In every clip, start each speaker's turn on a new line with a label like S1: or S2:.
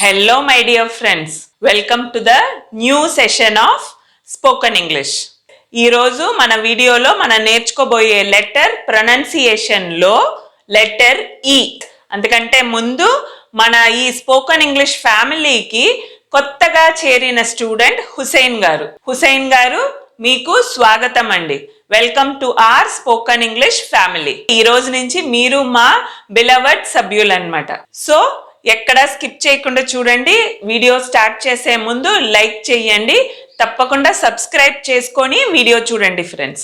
S1: Hello, my dear friends. Welcome to the new session of Spoken English. ఈ రోజు మన వీడియోలో మనం నేర్చుకోబోయే లెటర్ ప్రొనౌన్సియేషన్ లో లెటర్ ఈ. అందుకంటే ముందు మన ఈ స్పోకెన్ ఇంగ్లీష్ ఫ్యామిలీకి కొత్తగా చేరిన స్టూడెంట్ హుసైన్ గారు మీకు స్వాగతం అండి. Welcome to our spoken English family. ఈ రోజు నుంచి మీరు మా బిలవర్డ్ సభ్యులు అన్నమాట. సో ఎక్కడ స్కిప్ చేయకుండా చూడండి. వీడియో స్టార్ట్ చేసే ముందు లైక్ చేయండి, తప్పకుండా సబ్స్క్రైబ్ చేసుకొని వీడియో చూడండి ఫ్రెండ్స్.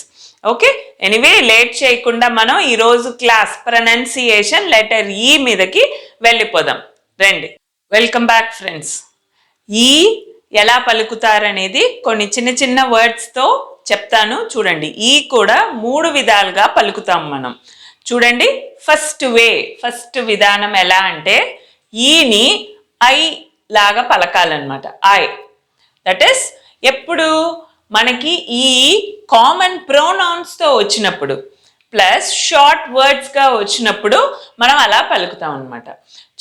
S1: ఓకే, ఎనీవే లేట్ చేయకుండా మనం ఈరోజు క్లాస్ ప్రొనౌన్సియేషన్ లెటర్ ఈ మీదకి వెళ్ళిపోదాం రండి. Welcome back friends. ఈ ఎలా పలుకుతారనేది కొన్ని చిన్న చిన్న వర్డ్స్తో చెప్తాను చూడండి. ఈ కూడా 3 విధాలుగా పలుకుతాం మనం. చూడండి, ఫస్ట్ విధానం ఎలా అంటే ఈని ఐ లాగా పలకాలన్నమాట. ఐ దట్ ఈస్ ఎప్పుడు మనకి ఈ కామన్ ప్రొనౌన్స్తో వచ్చినప్పుడు ప్లస్ షార్ట్ వర్డ్స్గా వచ్చినప్పుడు మనం అలా పలుకుతాం అనమాట.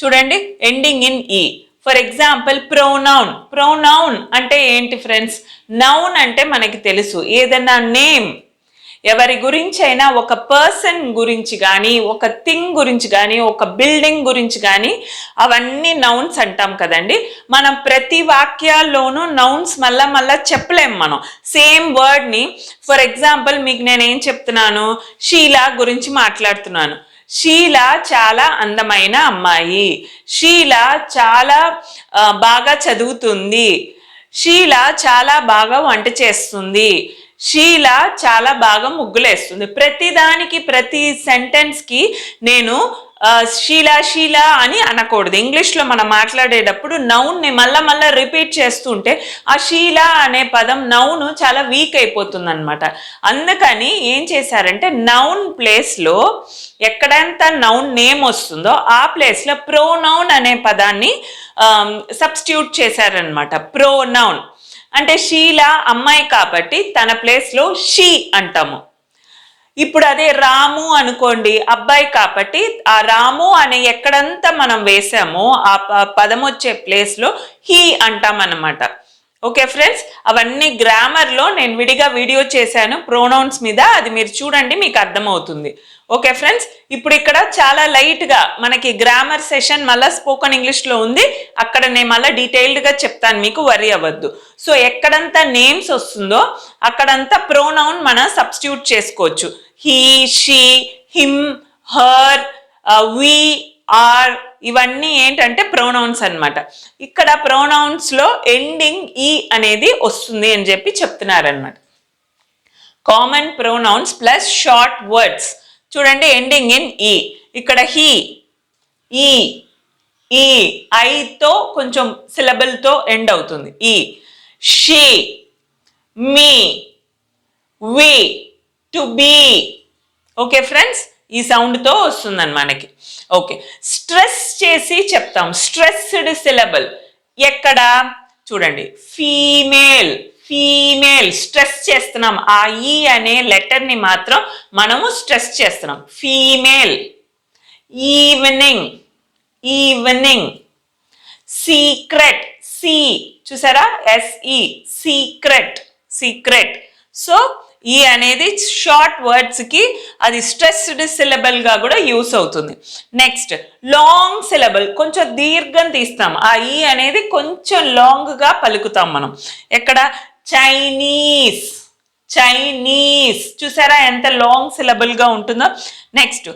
S1: చూడండి, ఎండింగ్ ఇన్ ఈ. ఫర్ ఎగ్జాంపుల్ ప్రొనౌన్ అంటే ఏంటి ఫ్రెండ్స్? నౌన్ అంటే మనకి తెలుసు, ఏదైనా నేమ్, ఎవరి గురించి అయినా, ఒక పర్సన్ గురించి కానీ, ఒక థింగ్ గురించి కానీ, ఒక బిల్డింగ్ గురించి కానీ, అవన్నీ నౌన్స్ అంటాం కదండి. మనం ప్రతి వాక్యాల్లోనూ నౌన్స్ మళ్ళా చెప్పలేం మనం సేమ్ వర్డ్ని. ఫర్ ఎగ్జాంపుల్ మీకు నేనేం చెప్తున్నాను, షీలా గురించి మాట్లాడుతున్నాను. షీల చాలా అందమైన అమ్మాయి, షీల చాలా బాగా చదువుతుంది, షీల చాలా బాగా వంట చేస్తుంది, షీల చాలా బాగా ముగ్గులేస్తుంది. ప్రతిదానికి, ప్రతి సెంటెన్స్కి నేను షీలా అని అనకూడదు. ఇంగ్లీష్లో మనం మాట్లాడేటప్పుడు నౌన్ని మళ్ళా రిపీట్ చేస్తుంటే ఆ షీలా అనే పదం నౌన్ చాలా వీక్ అయిపోతుంది అనమాట. అందుకని ఏం చేశారంటే నౌన్ ప్లేస్లో ఎక్కడంత నౌన్ నేమ్ వస్తుందో ఆ ప్లేస్లో ప్రొనౌన్ అనే పదాన్ని సబ్స్టిట్యూట్ చేశారనమాట. ప్రొనౌన్ అంటే షీల అమ్మాయి కాబట్టి తన ప్లేస్లో షీ అంటాము. ఇప్పుడు అదే రాము అనుకోండి, అబ్బాయి కాబట్టి ఆ రాము అనే ఎక్కడంతా మనం వేసామో ఆ పదం వచ్చే ప్లేస్లో హీ అంటాం అన్నమాట. ఓకే ఫ్రెండ్స్, అవన్నీ గ్రామర్లో నేను విడిగా వీడియో చేశాను ప్రొనౌన్స్ మీద, అది మీరు చూడండి, మీకు అర్థమవుతుంది. ఓకే ఫ్రెండ్స్, ఇప్పుడు ఇక్కడ చాలా లైట్గా మనకి గ్రామర్ సెషన్ మళ్ళీ స్పోకెన్ ఇంగ్లీష్లో ఉంది, అక్కడ నేను మళ్ళీ డీటెయిల్డ్గా చెప్తాను, మీకు వరీ అవ్వద్దు. సో ఎక్కడంతా నేమ్స్ వస్తుందో అక్కడంతా ప్రొనౌన్ మనం సబ్స్టిట్యూట్ చేసుకోవచ్చు. He, she, him, her, we, our, ఇవన్నీ ఏంటంటే ప్రొనౌన్స్ అన్నమాట. ఇక్కడ ప్రొనౌన్స్లో ఎండింగ్ ఈ అనేది వస్తుంది అని చెప్పి చెప్తున్నారనమాట. Common pronouns plus short words. చూడండి, ఎండింగ్ ఇన్ ఈ. ఇక్కడ హీ, ఈ ఐతో కొంచెం సిలబుల్తో ఎండ్ అవుతుంది. ఈ, she, me, we, to be. Okay friends, ఈ సౌండ్తో వస్తుందని మనకి. ఓకే, స్ట్రెస్ చేసి చెప్తాం. స్ట్రెస్డ్ సిలబుల్ ఎక్కడ చూడండి, ఫీమేల్ స్ట్రెస్ చేస్తున్నాం. ఆ ఈ అనే లెటర్ని మాత్రం మనము స్ట్రెస్ చేస్తున్నాం. ఫీమేల్. ఈవినింగ్. సీక్రెట్, సి చూసారా, ఎస్ఈ, సీక్రెట్. సో ఈ అనేది షార్ట్ వర్డ్స్కి అది స్ట్రెస్డ్ సిలబుల్గా కూడా యూస్ అవుతుంది. నెక్స్ట్ లాంగ్ సిలబుల్, కొంచెం దీర్ఘం తీస్తాం. ఆ ఈ అనేది కొంచెం లాంగ్గా పలుకుతాం మనం. ఎక్కడ చైనీస్ చూసారా ఎంత లాంగ్ సిలబుల్గా ఉంటుందో. Next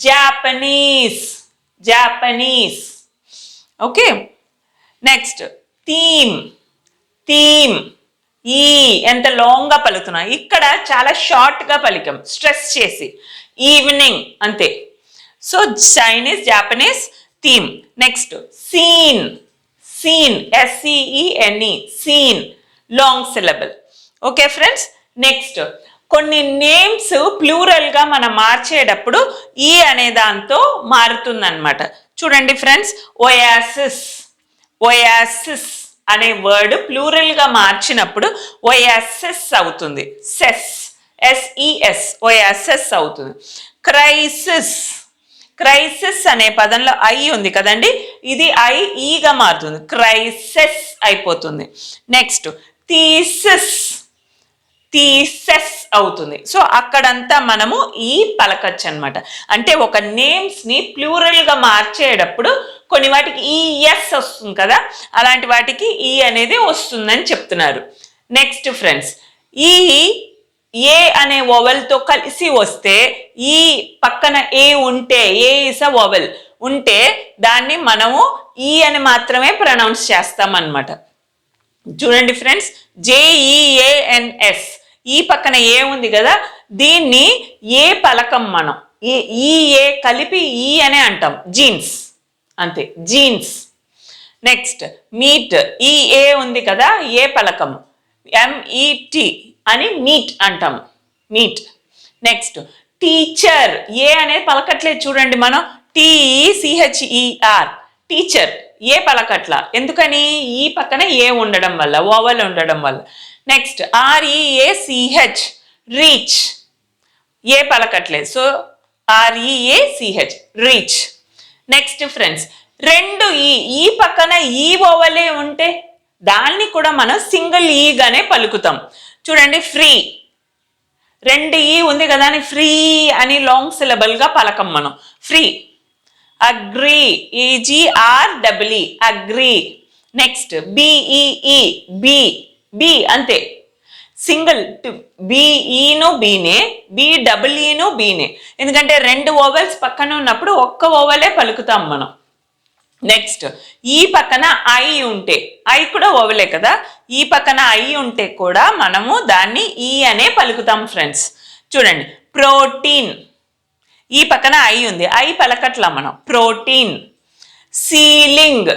S1: Japanese. Okay, next theme, ఈ ఎంత లాంగ్గా పలుకుతున్నాం. ఇక్కడ చాలా షార్ట్గా పలికాం స్ట్రెస్ చేసి. ఈవినింగ్ అంతే. So Chinese, Japanese, theme. Next scene, SCENE, scene, long syllable. Okay friends, next కొన్ని నేమ్స్ ప్లూరల్గా మనం మార్చేటప్పుడు ఈ అనే దాంతో మారుతుందన్నమాట. చూడండి ఫ్రెండ్స్, ఒయాసిస్ అనే వర్డ్ ప్లూరల్గా మార్చినప్పుడు ఒయాసిస్ అవుతుంది. SES, ఒయాసిస్ అవుతుంది. క్రైసిస్, క్రైసిస్ అనే పదంలో ఐ ఉంది కదండి, ఇది ఐ ఈగా మారుతుంది, క్రైసిస్ అయిపోతుంది. నెక్స్ట్ థీసిస్, థీసెస్ అవుతుంది. సో అక్కడంతా మనము ఈ పలకచ్చు అనమాట. అంటే ఒక నేమ్స్ని ప్లూరల్గా మార్చేటప్పుడు కొన్ని వాటికి ఈఎస్ వస్తుంది కదా, అలాంటి వాటికి ఈ అనేది వస్తుందని చెప్తున్నారు. నెక్స్ట్ ఫ్రెండ్స్, ఈ ఏ అనే వోవెల్తో కలిసి వస్తే, ఈ పక్కన ఏ ఉంటే, ఏ ఇస్ అ వోవెల్ ఉంటే దాన్ని మనము ఈ అని మాత్రమే ప్రొనౌన్స్ చేస్తామన్నమాట. చూడండి ఫ్రెండ్స్, JEANS, ఈ పక్కన ఏ ఉంది కదా, దీన్ని ఏ పలకం మనం, ఈ ఏ కలిపి ఈ అనే అంటాం, జీన్స్, అంతే, జీన్స్. నెక్స్ట్ మీట్, ఈ ఏ ఉంది కదా, ఏ పలకం, MET అని మీట్ అంటాం, మీట్. నెక్స్ట్ టీచర్, ఏ అనేది పలకట్లేదు చూడండి మనం, TECHER, టీచర్, ఏ పలకట్ల, ఎందుకని, ఈ పక్కన ఏ ఉండడం వల్ల, ఓవల్ ఉండడం వల్ల. నెక్స్ట్ REACH, రీచ్, ఏ పలకట్లేదు, so REACH, reach. Next friends, రెండు ఈ పక్కన ఈ ఓవలే ఉంటే దాన్ని కూడా మనం సింగిల్ ఈగానే పలుకుతాం. చూడండి, ఫ్రీ, రెండు ఈ ఉంది కదా అని ఫ్రీ అని లాంగ్ సిలబుల్గా పలకం మనం, free. Agree, EGREE, agree. Next BEE, be, అంతే, సింగిల్, BEను బీనే, BEEను బీనే, ఎందుకంటే రెండు ఓవెల్స్ పక్కన ఉన్నప్పుడు ఒక్క ఓవెలే పలుకుతాం మనం. నెక్స్ట్ ఈ పక్కన ఐ ఉంటే, ఐ కూడా ఓవెలే కదా, ఈ పక్కన ఐ ఉంటే కూడా మనము దాన్ని ఈ అనే పలుకుతాం ఫ్రెండ్స్. చూడండి, ప్రోటీన్, ఈ పక్కన ఐ ఉంది, ఐ పలకట్లా మనం, ప్రోటీన్. సీలింగ్,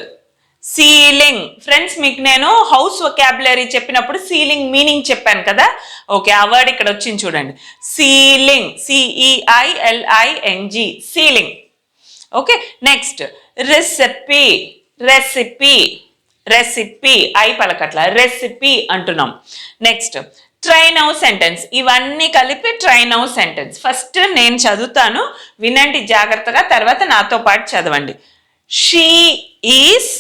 S1: సీలింగ్ ఫ్రెండ్స్, మీకు నేను హౌస్ వొకాబులరీ చెప్పినప్పుడు సీలింగ్ మీనింగ్ చెప్పాను కదా, ఓకే, ఆ వర్డ్ ఇక్కడ వచ్చింది చూడండి, ceiling, CEILING, ceiling. Okay, next recipe, recipe, recipe, I పలకట్ల, రెసిపీ అంటున్నాం. నెక్స్ట్ ట్రై నౌ సెంటెన్స్, ఇవన్నీ కలిపి ట్రై నౌ సెంటెన్స్. ఫస్ట్ నేను చదువుతాను, వినండి జాగ్రత్తగా, తర్వాత నాతో పాటు చదవండి. She is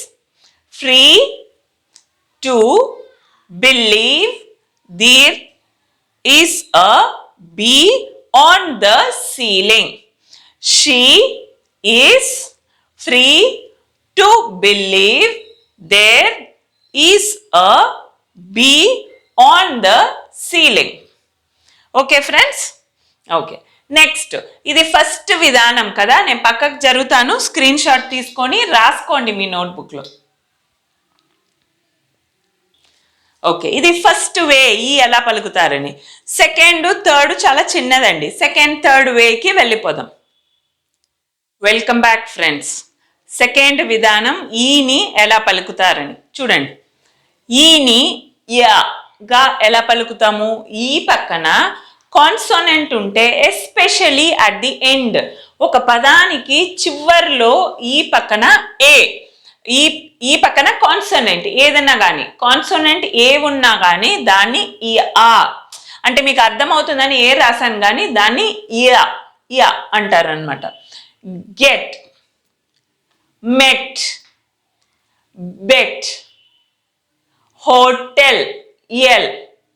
S1: free to believe there is a bee on the ceiling. She is free to believe there is a bee on the ceiling. Okay friends, okay. Next ఇది first విధానం కదా, నేను పక్కకు జరుగుతాను, స్క్రీన్ షాట్ తీసుకొని రాసుకోండి మీ నోట్బుక్లో. Okay, ఇది first way, ఈ ఎలా పలుకుతారని. సెకండ్, థర్డ్ చాలా చిన్నదండి, సెకండ్ థర్డ్ వేకి వెళ్ళిపోదాం. Welcome back friends. సెకండ్ విధానం, ఈని ఎలా పలుకుతారని చూడండి. ఈని యాగా ఎలా పలుకుతాము, ఈ పక్కన కాన్సోనెంట్ ఉంటే, ఎస్పెషలీ అట్ ది ఎండ్, ఒక పదానికి చివర్లో ఈ పక్కన ఏ, ఈ పక్కన కాన్సోనెంట్ ఏదన్నా కానీ, కాన్సోనెంట్ ఏ ఉన్నా కానీ దాన్ని ఈ ఆ అంటే మీకు అర్థమవుతుందని ఏ రాశాను కానీ దాన్ని యా అంటారు అనమాట. గెట్, మెట్, బెట్, హోటల్, ఎల్,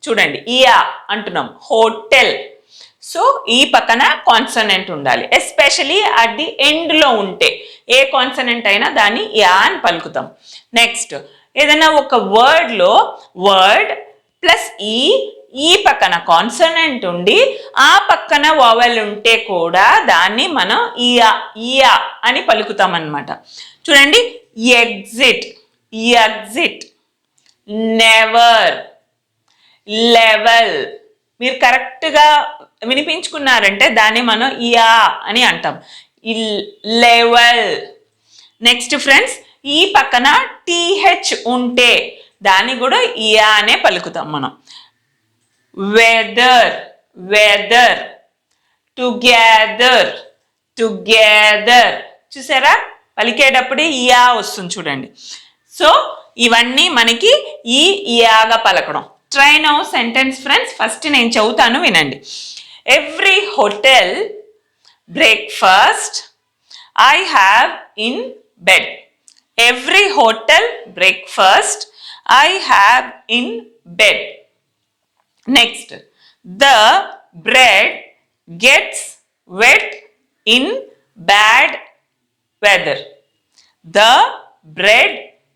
S1: చూడండి ఇయా అంటున్నాం, హోటల్. సో ఈ పక్కన కాన్సనెంట్ ఉండాలి, ఎస్పెషలీ అట్ ది ఎండ్లో ఉంటే, ఏ కాన్సనెంట్ అయినా దాన్ని యా అని పలుకుతాం. నెక్స్ట్ ఏదైనా ఒక వర్డ్లో వర్డ్ ప్లస్ ఈ పక్కన కాన్సనెంట్ ఉండి ఆ పక్కన వోవెల్ ఉంటే కూడా దాన్ని మనం ఇయా అని పలుకుతాం అన్నమాట. చూడండి, ఎగ్జిట్, ఎగ్జిట్, నెవర్, లెవెల్. మీరు కరెక్ట్గా వినిపించుకున్నారంటే దాన్ని మనం ఇయా అని అంటాం, లెవెల్. నెక్స్ట్ ఫ్రెండ్స్, ఈ పక్కన టీహెచ్ ఉంటే దాన్ని కూడా ఇయా అనే పలుకుతాం మనం. Weather, weather, together, together. చూసారా, పలికేటప్పుడు ఇయా వస్తుంది చూడండి. సో ఇవన్నీ మనకి ఇయాగా పలకడం. Try now sentence friends, first నేను చదువుతాను వినండి. Every hotel breakfast I have in bed. Every hotel breakfast I have in bed. Next, the bread gets wet in bad weather. The bread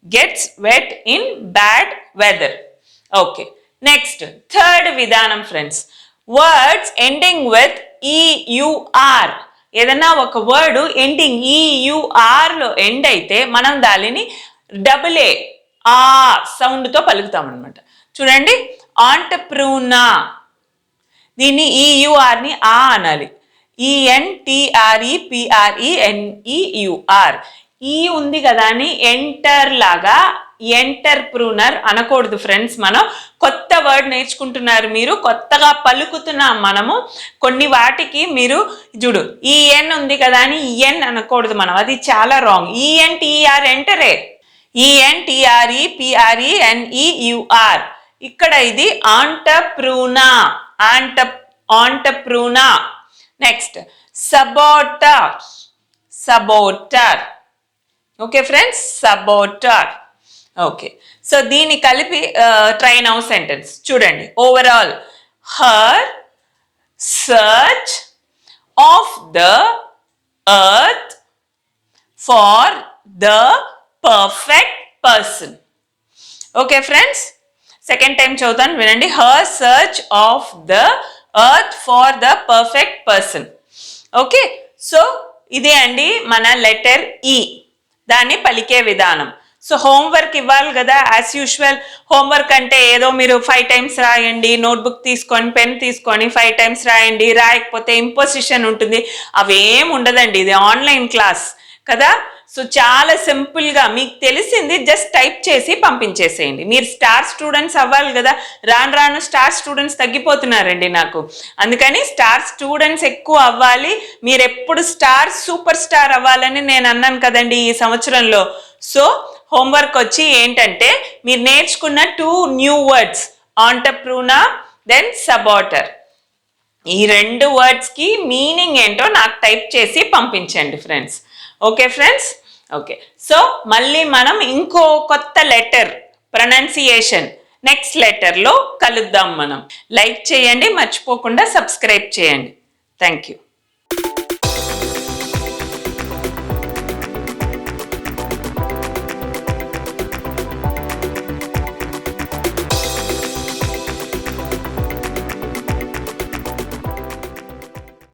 S1: gets wet in bad weather. Okay. Next, third vidhanam friends. Words ending with EUR. ఏదన్నా ఒక word ending EURలో end అయితే మనం దానిని double A ఆ సౌండ్తో పలుకుతాం అనమాట. చూడండి, ఆంటర్ప్రూనా, దీన్ని EURని ఆ అనాలి. ENTREPRENEUR. ఈ ఉంది కదా అని ఎంటర్ లాగా ఎంటర్ప్రూనర్ అనకూడదు ఫ్రెండ్స్. మనం కొత్త వర్డ్ నేర్చుకుంటున్నారు, మీరు కొత్తగా పలుకుతున్నాం మనము. కొన్ని వాటికి మీరు చూడు EN ఉంది కదా అని EN అనకూడదు మనం, అది చాలా రాంగ్. ENTER ఎంటరే, ENTREPRENEUR. ఇక్కడ ఇది entrepreneur, entrepreneur. Next, saboteur, saboteur. Okay friends, saboteur. Okay, so దీన్ని కలిపి ట్రై నౌ సెంటెన్స్ చూడండి. Overall, her search of the earth for the perfect person. Okay friends, second time చదువుతాను వినండి. Her search of the earth for the perfect person. Okay, so ఇదే అండి మన letter ఈ, దాన్ని పలికే విధానం. సో హోంవర్క్ ఇవ్వాలి కదా, యాజ్ యూజువల్. హోంవర్క్ అంటే ఏదో మీరు 5 times రాయండి, నోట్బుక్ తీసుకొని పెన్ తీసుకొని 5 times రాయండి, రాయకపోతే ఇంపోజిషన్ ఉంటుంది, అవేం ఉండదండి. ఇది ఆన్లైన్ క్లాస్ కదా. సో చాలా సింపుల్గా మీకు తెలిసింది జస్ట్ టైప్ చేసి పంపించేసేయండి. మీరు స్టార్ స్టూడెంట్స్ అవ్వాలి కదా, రాను రాను స్టార్ స్టూడెంట్స్ తగ్గిపోతున్నారండి నాకు. అందుకని స్టార్ స్టూడెంట్స్ ఎక్కువ అవ్వాలి, మీరు ఎప్పుడు స్టార్ సూపర్ స్టార్ అవ్వాలని నేను అన్నాను కదండి ఈ సంవత్సరంలో. సో హోంవర్క్ వచ్చి ఏంటంటే మీరు నేర్చుకున్న 2 new words, ఆంటర్ప్రూనా దెన్ సబోటర్. ఈ 2 wordsకి మీనింగ్ ఏంటో నాకు టైప్ చేసి పంపించండి friends. Okay friends, okay. So మళ్ళీ మనం ఇంకో కొత్త లెటర్ ప్రొనౌన్సియేషన్ నెక్స్ట్ లెటర్లో కలుద్దాం మనం. లైక్ చేయండి, మర్చిపోకుండా సబ్స్క్రైబ్ చేయండి. Thank you.